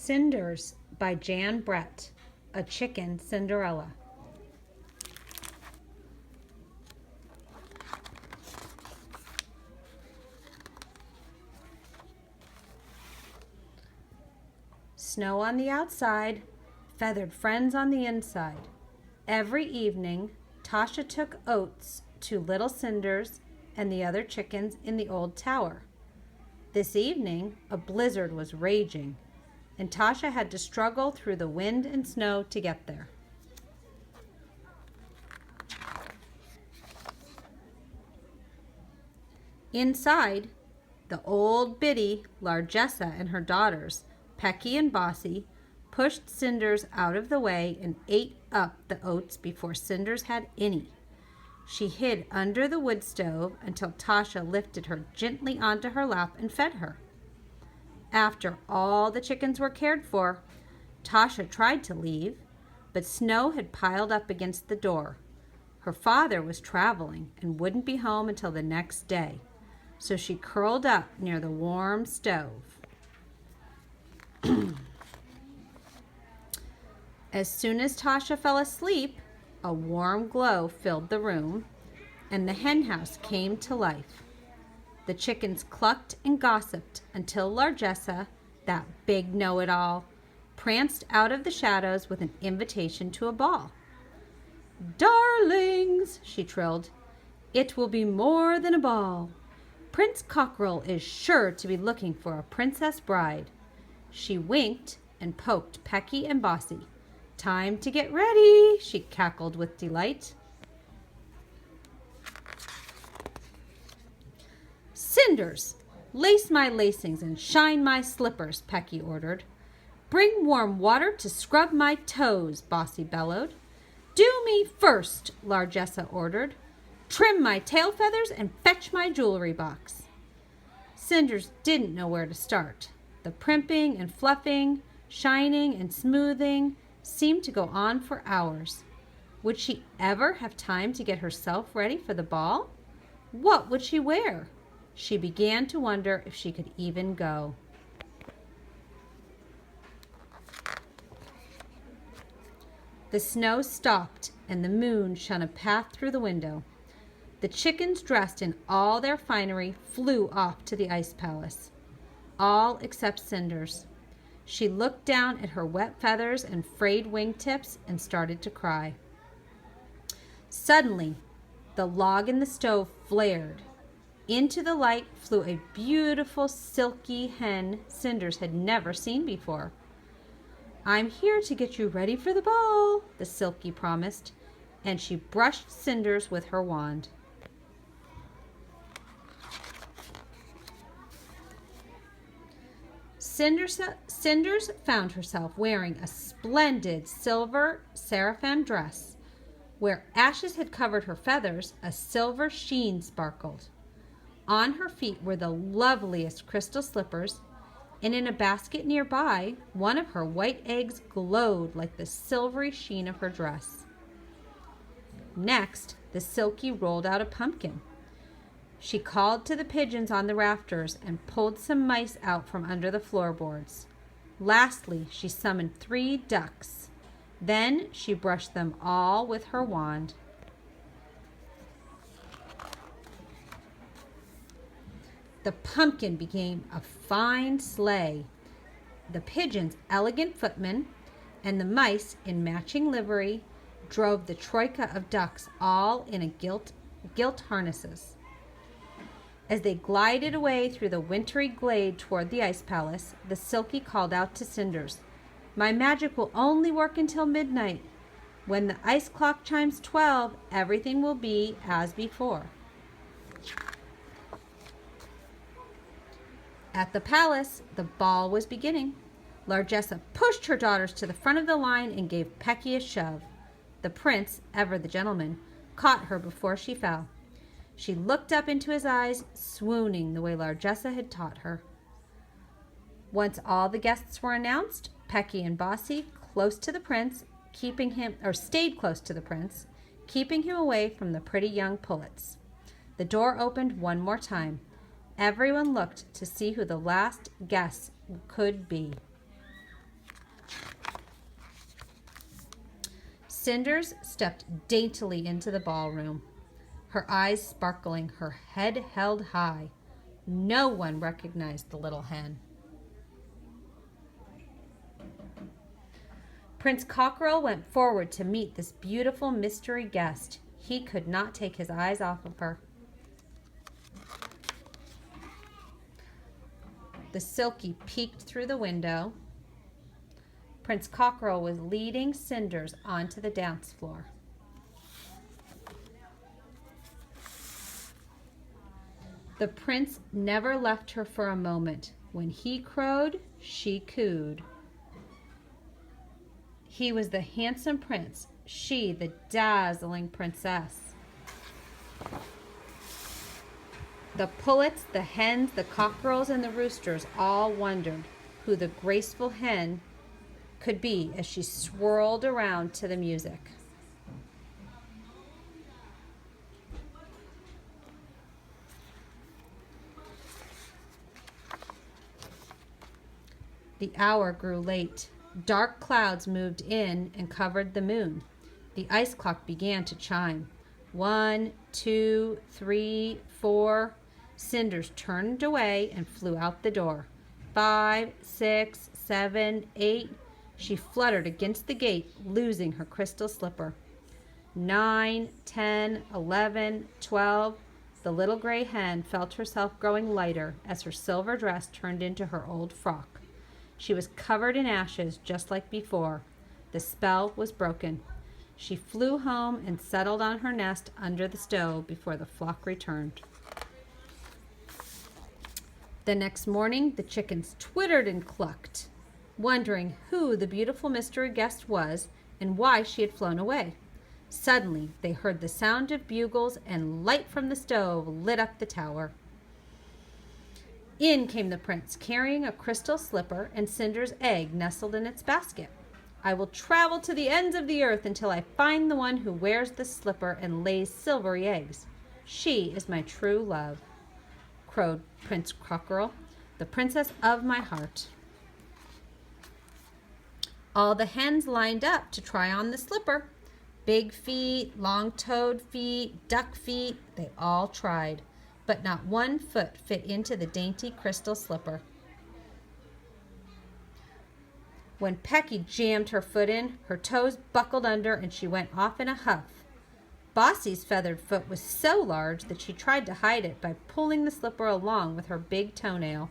Cinders by Jan Brett, A Chicken Cinderella. Snow on the outside, feathered friends on the inside. Every evening, Tasha took oats to little Cinders and the other chickens in the old tower. This evening, a blizzard was raging, and Tasha had to struggle through the wind and snow to get there. Inside, the old biddy, Largessa, and her daughters, Pecky and Bossy, pushed Cinders out of the way and ate up the oats before Cinders had any. She hid under the wood stove until Tasha lifted her gently onto her lap and fed her. After all the chickens were cared for, Tasha tried to leave, but snow had piled up against the door. Her father was traveling and wouldn't be home until the next day, so she curled up near the warm stove. As soon as Tasha fell asleep, a warm glow filled the room, and the hen house came to life. The chickens clucked and gossiped until Largessa, that big know-it-all, pranced out of the shadows with an invitation to a ball. "Darlings," she trilled, "it will be more than a ball. Prince Cockerel is sure to be looking for a princess bride." She winked and poked Pecky and Bossy. "Time to get ready," she cackled with delight. "Cinders, lace my lacings and shine my slippers," Pecky ordered. "Bring warm water to scrub my toes," Bossy bellowed. "Do me first," Largessa ordered. "Trim my tail feathers and fetch my jewelry box." Cinders didn't know where to start. The primping and fluffing, shining and smoothing seemed to go on for hours. Would she ever have time to get herself ready for the ball? What would she wear? She began to wonder if she could even go. The snow stopped and the moon shone a path through the window. The chickens, dressed in all their finery, flew off to the ice palace. All except Cinders. She looked down at her wet feathers and frayed wingtips and started to cry. Suddenly, the log in the stove flared. Into the light flew a beautiful silky hen Cinders had never seen before. "I'm here to get you ready for the ball," the silky promised, and she brushed Cinders with her wand. Cinders found herself wearing a splendid silver seraphim dress. Where ashes had covered her feathers, a silver sheen sparkled. On her feet were the loveliest crystal slippers, and in a basket nearby, one of her white eggs glowed like the silvery sheen of her dress. Next, the silky rolled out a pumpkin. She called to the pigeons on the rafters and pulled some mice out from under the floorboards. Lastly, she summoned 3 ducks. Then she brushed them all with her wand. The pumpkin became a fine sleigh. The pigeons, elegant footmen, and the mice in matching livery drove the troika of ducks, all in a gilt harnesses. As they glided away through the wintry glade toward the ice palace, the silky called out to Cinders, "My magic will only work until midnight. When the ice clock chimes 12, everything will be as before." At the palace, the ball was beginning. Largessa pushed her daughters to the front of the line and gave Pecky a shove. The prince, ever the gentleman, caught her before she fell. She looked up into his eyes, swooning the way Largessa had taught her. Once all the guests were announced, Pecky and Bossy stayed close to the prince, keeping him away from the pretty young pullets. The door opened one more time. Everyone looked to see who the last guest could be. Cinders stepped daintily into the ballroom, her eyes sparkling, her head held high. No one recognized the little hen. Prince Cockerel went forward to meet this beautiful mystery guest. He could not take his eyes off of her. The Silky peeked through the window. Prince Cockerel was leading Cinders onto the dance floor. The prince never left her for a moment. When he crowed, she cooed. He was the handsome prince, she the dazzling princess. The pullets, the hens, the cockerels, and the roosters all wondered who the graceful hen could be as she swirled around to the music. The hour grew late. Dark clouds moved in and covered the moon. The ice clock began to chime. 1, 2, 3, 4. Cinders turned away and flew out the door. 5, 6, 7, 8. She fluttered against the gate, losing her crystal slipper. 9, 10, 11, 12. The little gray hen felt herself growing lighter as her silver dress turned into her old frock. She was covered in ashes just like before. The spell was broken. She flew home and settled on her nest under the stove before the flock returned. The next morning, the chickens twittered and clucked, wondering who the beautiful mystery guest was and why she had flown away. Suddenly, they heard the sound of bugles, and light from the stove lit up the tower. In came the prince, carrying a crystal slipper and Cinders' egg nestled in its basket. I will travel to the ends of the earth until I find the one who wears this slipper and lays silvery eggs. She is my true love, crowed Prince Cockerel, the princess of my heart. All the hens lined up to try on the slipper. Big feet, long-toed feet, duck feet, they all tried. But not one foot fit into the dainty crystal slipper. When Pecky jammed her foot in, her toes buckled under and she went off in a huff. Bossy's feathered foot was so large that she tried to hide it by pulling the slipper along with her big toenail.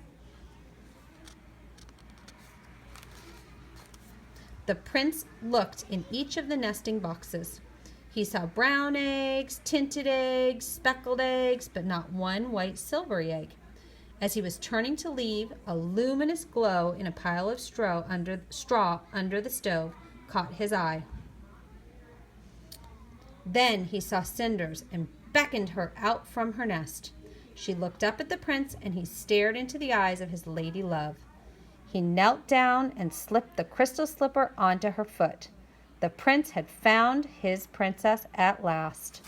The prince looked in each of the nesting boxes. He saw brown eggs, tinted eggs, speckled eggs, but not one white silvery egg. As he was turning to leave, a luminous glow in a pile of straw under the stove caught his eye. Then he saw Cinders and beckoned her out from her nest. She looked up at the prince, and he stared into the eyes of his lady love. He knelt down and slipped the crystal slipper onto her foot. The prince had found his princess at last.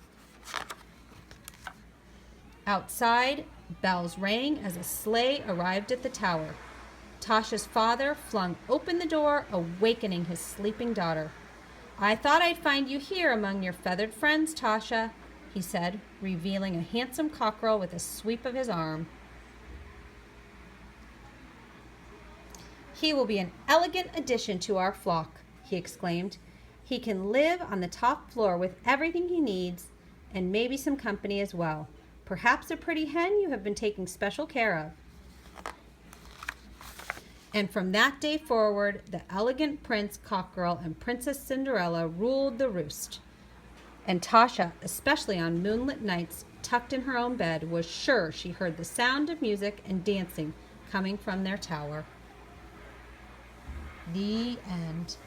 Outside, bells rang as a sleigh arrived at the tower. Tasha's father flung open the door, awakening his sleeping daughter. I thought I'd find you here among your feathered friends, Tasha, he said, revealing a handsome cockerel with a sweep of his arm. He will be an elegant addition to our flock, he exclaimed. He can live on the top floor with everything he needs, and maybe some company as well. Perhaps a pretty hen you have been taking special care of. And from that day forward, the elegant Prince Cockerel and Princess Cinderella ruled the roost. And Tasha, especially on moonlit nights, tucked in her own bed, was sure she heard the sound of music and dancing coming from their tower. The end.